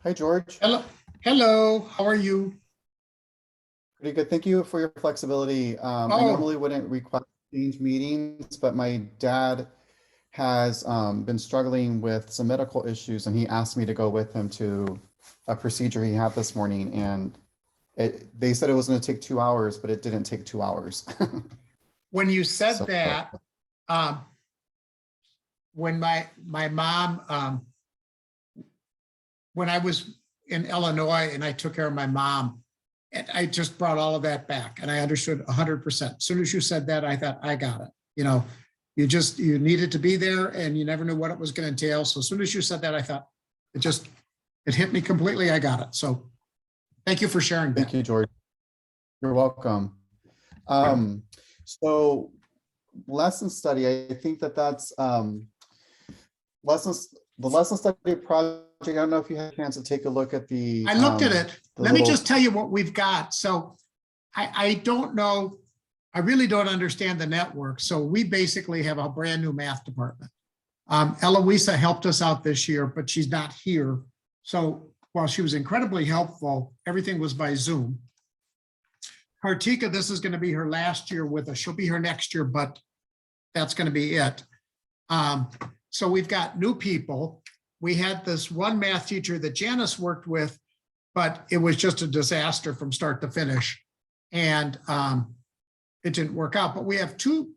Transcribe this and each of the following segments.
Hi, George. Hello, hello. How are you? Pretty good. Thank you for your flexibility. I Oh, normally wouldn't request change meetings, but my dad has been struggling with some medical issues, and he asked me to go with him to a procedure he had this morning. And they said it was going to take 2 hours, but it didn't take 2 hours. when you said So, that, um, when my mom, when I was in Illinois and I took care of my mom, and I just brought all of that back, and I understood 100%. As soon as you said that, I thought I got it. You needed to be there, and you never knew what it was going to entail. So as soon as you said that, I thought it hit me completely. I got it. So thank you for sharing thank that. you, George. You're welcome. Um, so lesson study, I think that's the lesson study project. I don't know if you had a chance to take a look at I looked at it. the Let me little, just tell you what we've got. So I don't know. I really don't understand the network. So we basically have a brand new math department. Eloisa helped us out this year, but she's not here. So while she was incredibly helpful, everything was by Zoom. Hartika, this is going to be her last year with us. She'll be here next year, but that's going to be it. So we've got new people. We had this one math teacher that Janice worked with, but it was just a disaster from start to finish. And it didn't work out. But we have two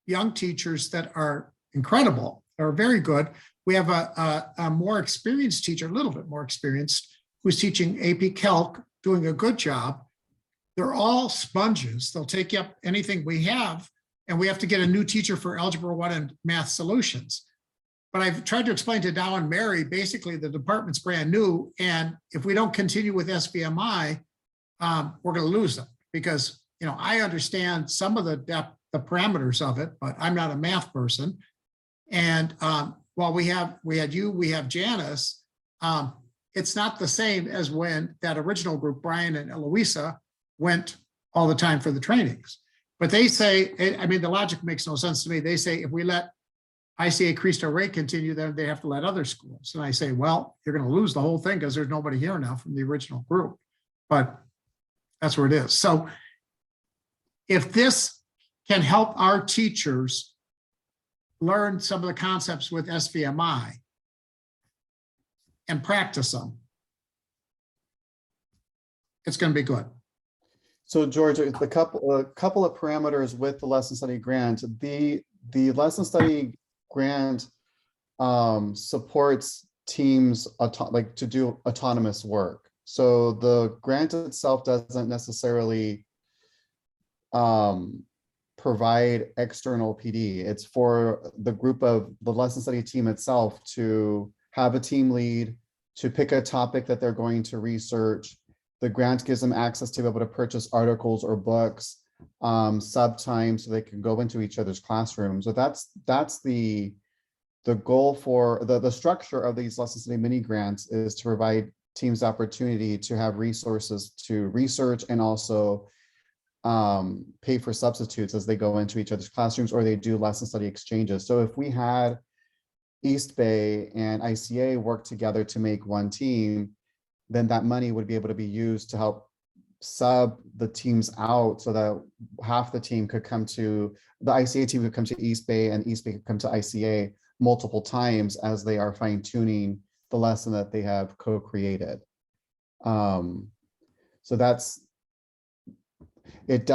young teachers that are incredible, are very good. We have a more experienced teacher, a little bit more experienced, who's teaching AP Calc, doing a good job. They're all sponges. They'll take up anything we have, and we have to get a new teacher for Algebra 1 and Math Solutions. But I've tried to explain to Dow and Mary, basically the department's brand new, and if we don't continue with SVMI, we're going to lose them because I understand some of the parameters of it, but I'm not a math person. And while we have Janice, it's not the same as when that original group, Brian and Eloisa, went all the time for the trainings. But they say, I mean, the logic makes no sense to me. They say if we let ICA Cristo Rey continue, then they have to let other schools. And I say, well, you're going to lose the whole thing because there's nobody here now from the original group. But that's where it is. So if this can help our teachers learn some of the concepts with SVMI and practice them, it's going to be good. so George, a couple of parameters with the lesson study grant. The lesson study grant supports teams like to do autonomous work. So the grant itself doesn't necessarily provide external PD. It's for the group of the lesson study team itself to have a team lead, to pick a topic that they're going to research. The grant gives them access to be able to purchase articles or books, subtime, so they can go into each other's classrooms. So that's the goal for the structure of these lesson study mini grants, is to provide teams opportunity to have resources to research and also pay for substitutes as they go into each other's classrooms or they do lesson study exchanges. So if we had East Bay and ICA work together to make one team, then that money would be able to be used to help sub the teams out so that half the team could come to the ICA team could come to East Bay and East Bay could come to ICA multiple times as they are fine-tuning the lesson that they have co-created. So it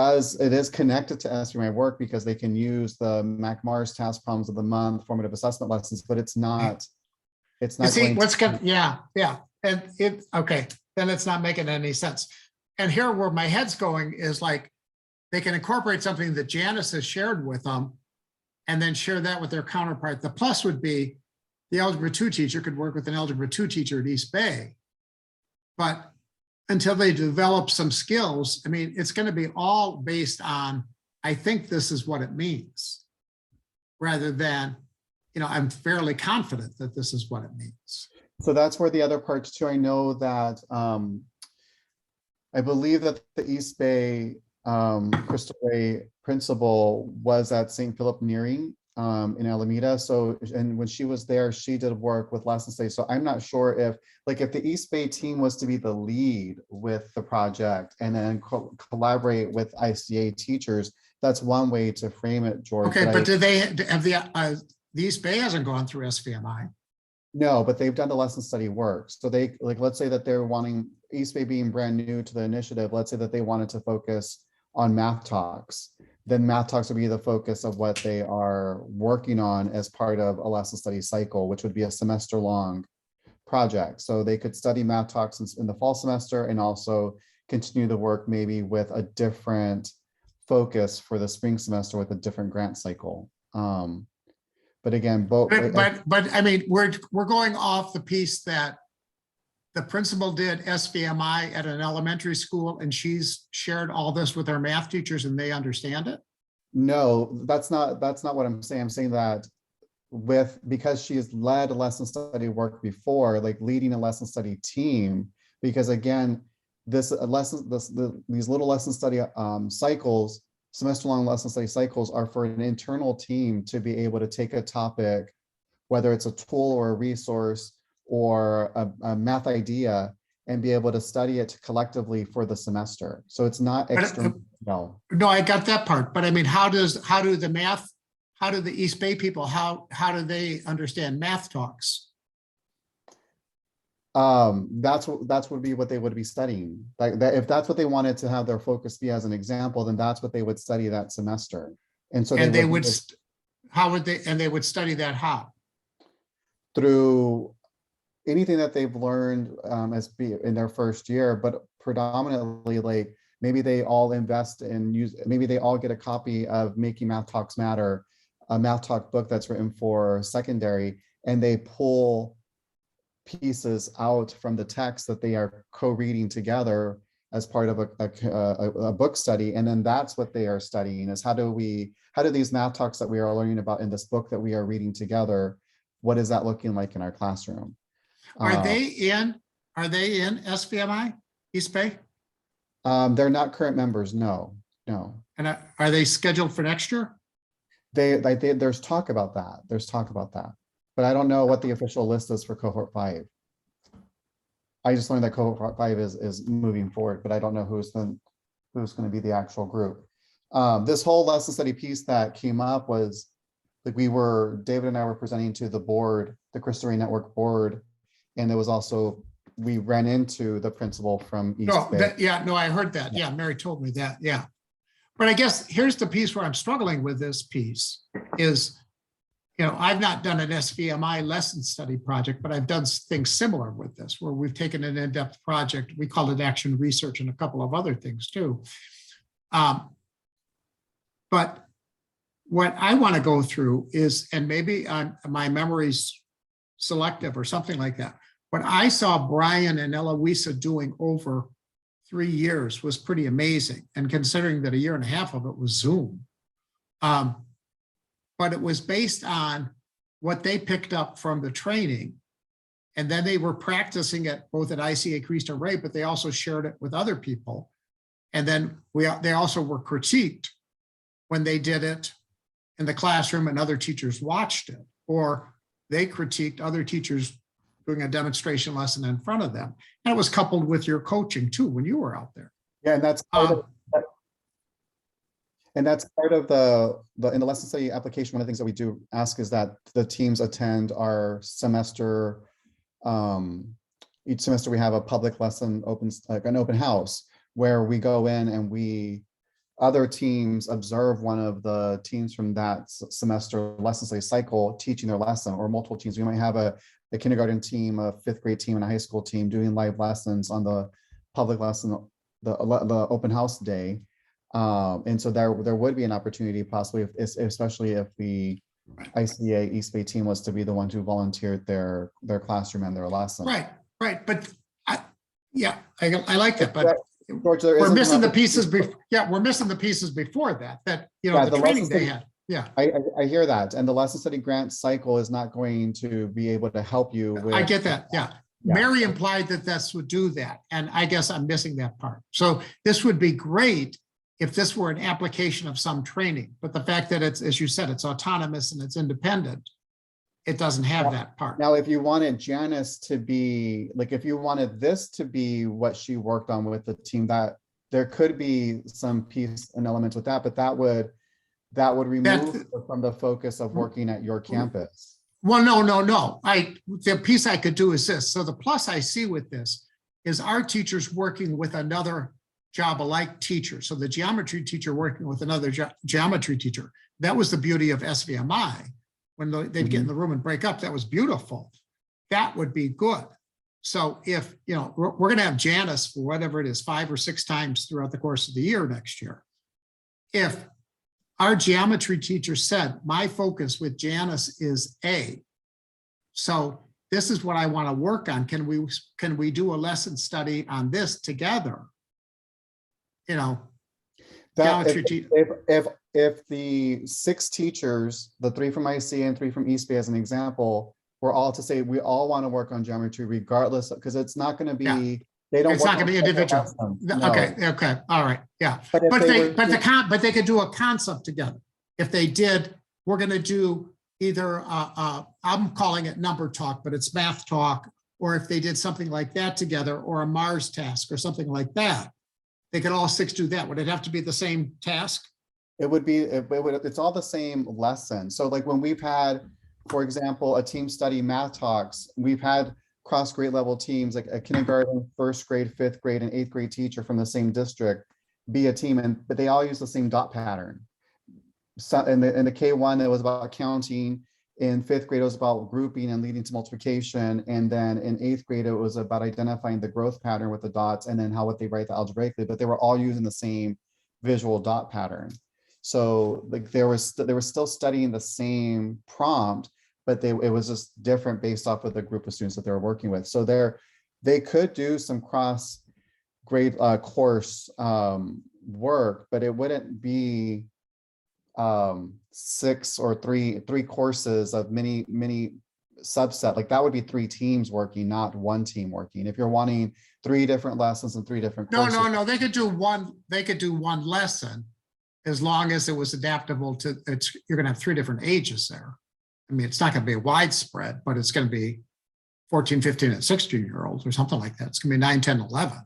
is connected to SVMI work because they can use the MacMars task problems of the month, formative assessment lessons, but it's not See, what's good? Yeah. And okay, then it's not making any sense. And here where my head's going is like, they can incorporate something that Janice has shared with them and then share that with their counterpart. The plus would be the Algebra 2 teacher could work with an Algebra 2 teacher at East Bay. But until they develop some skills, I mean, it's going to be all based on, I think this is what it means, rather than, I'm fairly confident that this is what it means. So that's where the other parts too. I know that I believe that the East Bay Crystal Ray principal was at St. Philip Nearing in Alameda. So, and when she was there, she did work with lesson study. So I'm not sure if, like, if the East Bay team was to be the lead with the project and then collaborate with ICA teachers, that's one way to frame it, George. Okay, but do they have the East Bay hasn't gone through SVMI? No, but they've done the lesson study work. So they, like, let's say that they're wanting, East Bay being brand new to the initiative, let's say that they wanted to focus on math talks, then math talks would be the focus of what they are working on as part of a lesson study cycle, which would be a semester long project. So they could study math talks in the fall semester and also continue the work maybe with a different focus for the spring semester with a different grant cycle. But again, both. But I mean, we're going off the piece that the principal did SVMI at an elementary school, and she's shared all this with our math teachers, and they understand it. No, that's not what I'm saying. I'm saying that because she has led a lesson study work before, like leading a lesson study team, because again, these little lesson study cycles, semester-long lesson study cycles, are for an internal team to be able to take a topic, whether it's a tool or a resource or a math idea, and be able to study it collectively for the semester. So it's not external. No, I got that part, but I mean, how do the East Bay people, how do they understand math talks? That's would be what they would be studying. Like that, if that's what they wanted to have their focus be as an example, then that's what they would study that semester. And so they would study that how? Through anything that they've learned in their first year, but predominantly, like, maybe they all invest in maybe they all get a copy of Making Math Talks Matter, a math talk book that's written for secondary, and they pull pieces out from the text that they are co-reading together as part of a book study. And then that's what they are studying, is how do these math talks that we are learning about in this book that we are reading together, what is that looking like in our classroom? Are they in SVMI, East Bay? They're not current members, no. And are they scheduled for next year? There's talk about that. But I don't know what the official list is for cohort 5. I just learned that cohort 5 is moving forward, but I don't know who's going to be the actual group. This whole lesson study piece that came up was, like, David and I were presenting to the board, the Cristo Rey Network board, and there was also, we ran into the principal from East Bay. I heard that. Yeah, Mary told me that. Yeah. But I guess here's the piece where I'm struggling with this piece is, I've not done an SVMI lesson study project, but I've done things similar with this, where we've taken an in-depth project. We call it action research and a couple of other things too. But what I want to go through is, and maybe my memory's selective or something like that, what I saw Brian and Eloisa doing over 3 years was pretty amazing. And considering that a year and a half of it was Zoom. But it was based on what they picked up from the training. And then they were practicing it both at ICA Cristo Rey, but they also shared it with other people. And then they also were critiqued when they did it in the classroom and other teachers watched it, or they critiqued other teachers doing a demonstration lesson in front of them. And it was coupled with your coaching too, when you were out there. Yeah, and that's part of the in the lesson study application. One of the things that we do ask is that the teams attend our semester. Each semester we have a public lesson an open house where we go in and other teams observe one of the teams from that semester lesson study cycle teaching their lesson, or multiple teams. We might have a kindergarten team, a 5th grade team, and a high school team doing live lessons on the public lesson, the open house day. And so there would be an opportunity possibly, especially if the ICA East Bay team was to be the one who volunteered their classroom and their lesson. Right. But I like that, but George, we're missing the pieces. We're missing the pieces before that. The training they had. Yeah, I hear that, and the lesson study grant cycle is not going to be able to help you with. I get that. Yeah. Mary implied that would do that, and I guess I'm missing that part. So this would be great if this were an application of some training, but the fact that it's, as you said, it's autonomous and it's independent, it doesn't have that part. Now, if you wanted Janice to be, like, if you wanted this to be what she worked on with the team, that there could be some piece and elements with that, but that would remove her from the focus of working at your campus. Well, no. The piece I could do is this. So the plus I see with this is our teachers working with another job-alike teacher. So the geometry teacher working with another geometry teacher. That was the beauty of SVMI. When they'd get in the room and break up, that was beautiful. That would be good. So if, you know, we're going to have Janice for whatever it is, 5 or 6 times throughout the course of the year next year. If our geometry teacher said, my focus with Janice is A. So this is what I want to work on. Can we do a lesson study on this together? You know, if the 6 teachers, the 3 from IC and 3 from East Bay as an example, were all to say, we all want to work on geometry regardless, because it's not going to be, they don't. It's not going to be individual. No. Okay, all right, yeah. But They could do a concept together. If they did, we're going to do either, I'm calling it number talk, but it's math talk, or if they did something like that together, or a Mars task or something like that, they could all 6 do that. Would it have to be the same task? It would be, it's all the same lesson. So like when we've had, for example, a team study math talks, we've had cross grade level teams, like a kindergarten, 1st grade, 5th grade, and 8th grade teacher from the same district be a team, but they all use the same dot pattern. So in the K1, it was about counting. In 5th grade, it was about grouping and leading to multiplication. And then in 8th grade, it was about identifying the growth pattern with the dots and then how would they write the algebraically, but they were all using the same visual dot pattern. So like they were still studying the same prompt, but it was just different based off of the group of students that they were working with. So they could do some cross grade course work, but it wouldn't be 6 or 3 courses of many subset. Like that would be 3 teams working, not 1 team working. If you're wanting 3 different lessons and 3 different courses. No. They could do one lesson as long as it was adaptable to you're going to have 3 different ages there. I mean, it's not going to be widespread, but it's going to be 14, 15, and 16-year-olds or something like that. It's going to be 9, 10, 11.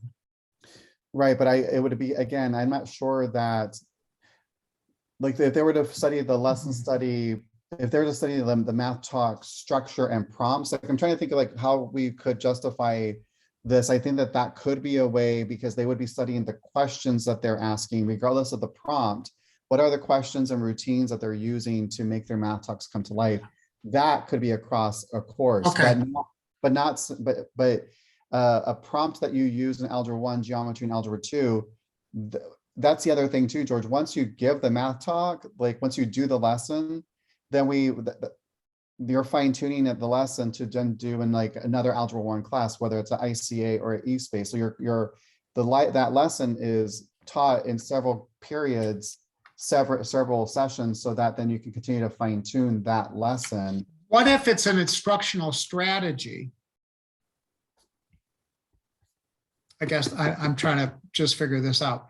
Right, but it would be, again, I'm not sure that, like if they were to study the lesson study, if they were to study the math talk structure and prompts, like I'm trying to think of like how we could justify this. I think that could be a way, because they would be studying the questions that they're asking, regardless of the prompt. What are the questions and routines that they're using to make their math talks come to life? That could be across a course, okay. but a prompt that you use in Algebra 1, Geometry, and Algebra 2, that's the other thing too, George. Once you give the math talk, like once you do the lesson, then you're fine tuning at the lesson to then do in like another Algebra 1 class, whether it's an ICA or an E-Space. So that lesson is taught in several periods, several sessions, so that then you can continue to fine tune that lesson. What if it's an instructional strategy? I guess I'm trying to just figure this out.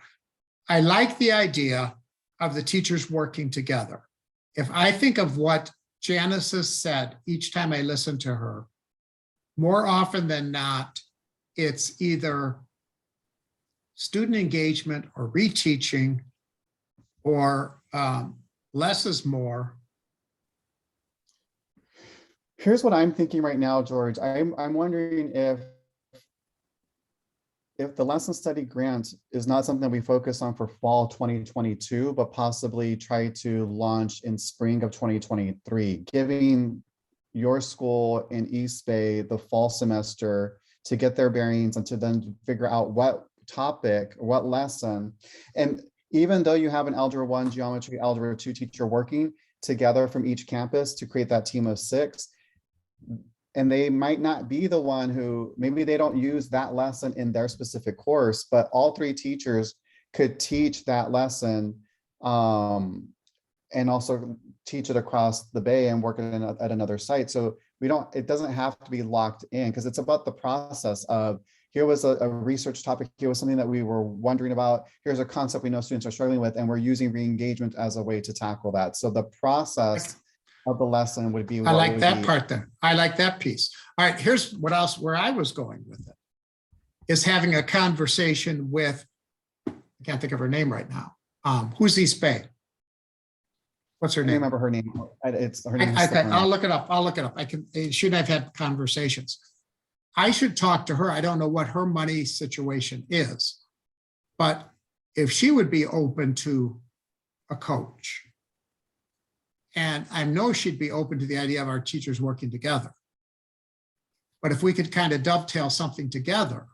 I like the idea of the teachers working together. If I think of what Janice has said each time I listen to her, more often than not, it's either student engagement or reteaching or less is more. Here's what I'm thinking right now, George. I'm wondering if the lesson study grant is not something that we focus on for fall 2022, but possibly try to launch in spring of 2023, giving your school in East Bay the fall semester to get their bearings and to then figure out what topic, what lesson. And even though you have an Algebra 1, Geometry, Algebra 2 teacher working together from each campus to create that team of 6, and they might not be the one who, maybe they don't use that lesson in their specific course, but all 3 teachers could teach that lesson and also teach it across the Bay and work at another site. So it doesn't have to be locked in, because it's about the process of, here was a research topic, here was something that we were wondering about, here's a concept we know students are struggling with, and we're using re-engagement as a way to tackle that. So the process of the lesson would be. I like that part there. I like that piece. All right, here's what else, where I was going with it, is having a conversation with, I can't think of her name right now. Who's East Bay? What's her I name? remember her name. It's her name. I'll look it up. I'll look it up. She and I've had conversations. I should talk to her. I don't know what her money situation is, but if she would be open to a coach, and I know she'd be open to the idea of our teachers working together. But if we could kind of dovetail something together,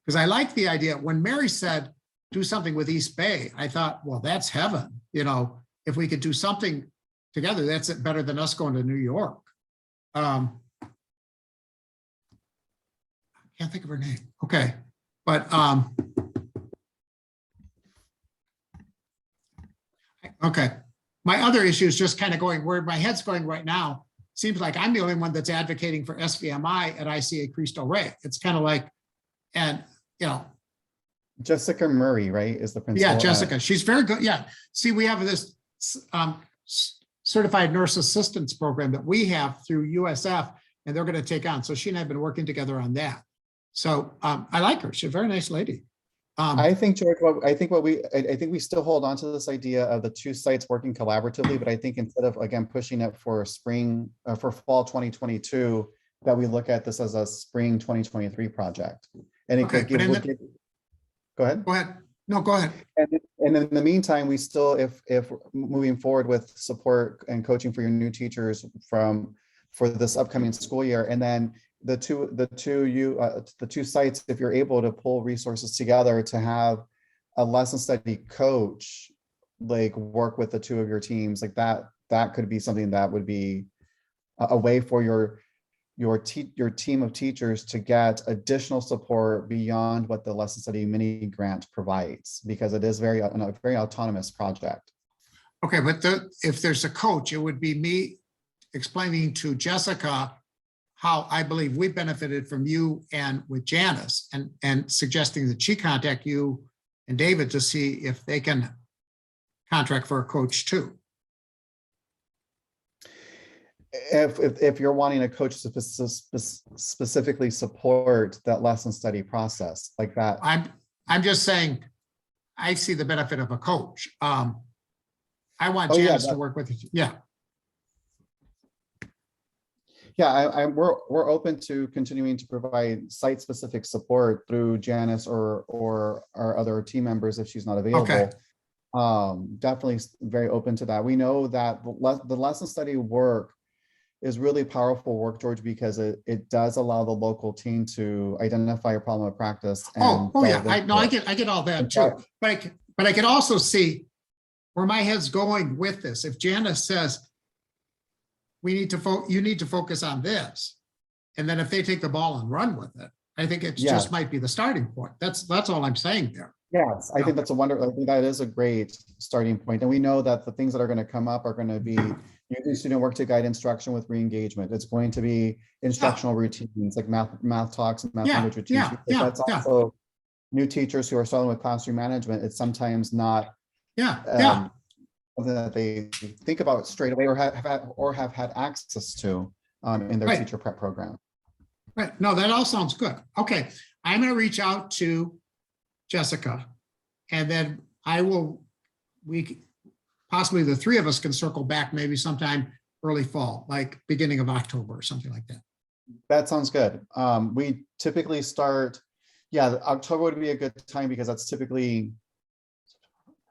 because I like the idea, when Mary said, do something with East Bay, I thought, well, that's heaven. You know, if we could do something together, that's better than us going to New York. Can't think of her name. Okay. But okay. My other issue is just kind of going where my head's going right now. Seems like I'm the only one that's advocating for SVMI at ICA Cristo Rey. It's kind of like, and you know, Jessica Murray, right, is the principal. yeah, Jessica. She's very good. Yeah. See, we have this certified nurse assistance program that we have through USF, and they're going to take on. So she and I have been working together on that. So I like her. She's a very nice lady. I think, George, I think we still hold on to this idea of the two sites working collaboratively, but I think instead of, again, pushing it for spring, for fall 2022, that we look at this as a spring 2023 project. And it Okay, could give, go ahead. Go ahead. No, go ahead. And in the meantime, we still, if moving forward with support and coaching for your new teachers for this upcoming school year, and then the two sites, if you're able to pull resources together to have a lesson study coach, like work with the two of your teams, like that could be something that would be a way for your team of teachers to get additional support beyond what the lesson study mini grant provides, because it is a very autonomous project. Okay, but if there's a coach, it would be me explaining to Jessica how I believe we benefited from you and with Janice, and suggesting that she contact you and David to see if they can contract for a coach too. If you're wanting a coach to specifically support that lesson study process like that. I'm just saying, I see the benefit of a coach. I want Janice to work with you. Yeah. Yeah, we're open to continuing to provide site-specific support through Janice or our other team members if she's not available. Okay. Definitely very open to that. We know that the lesson study work is really powerful work, George, because it does allow the local team to identify a problem of practice. And yeah, I get all that too. But I can also see where my head's going with this. If Janice says, you need to focus on this, and then if they take the ball and run with it, I think it just might be the starting point. That's all I'm saying there. Yes, I think that's I think that is a great starting point. And we know that the things that are going to come up are going to be using student work to guide instruction with re-engagement. It's going to be instructional routines like math talks and math language routines. That's also new teachers who are struggling with classroom management. It's sometimes not something that they think about straight away or have had access to in their teacher prep program. Right. No, that all sounds good. Okay. I'm going to reach out to Jessica, and then possibly the three of us can circle back maybe sometime early fall, like beginning of October or something like that. That sounds good. We typically start, October would be a good time because that's typically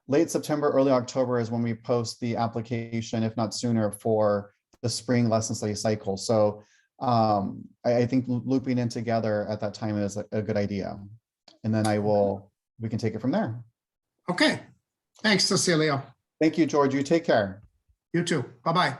late September, early October is when we post the application, if not sooner, for the spring lesson study cycle. So I think looping in together at that time is a good idea. And then we can take it from there. Okay. Thanks, Cecilia. Thank you, George. You take care. You too. Bye-bye. Bye.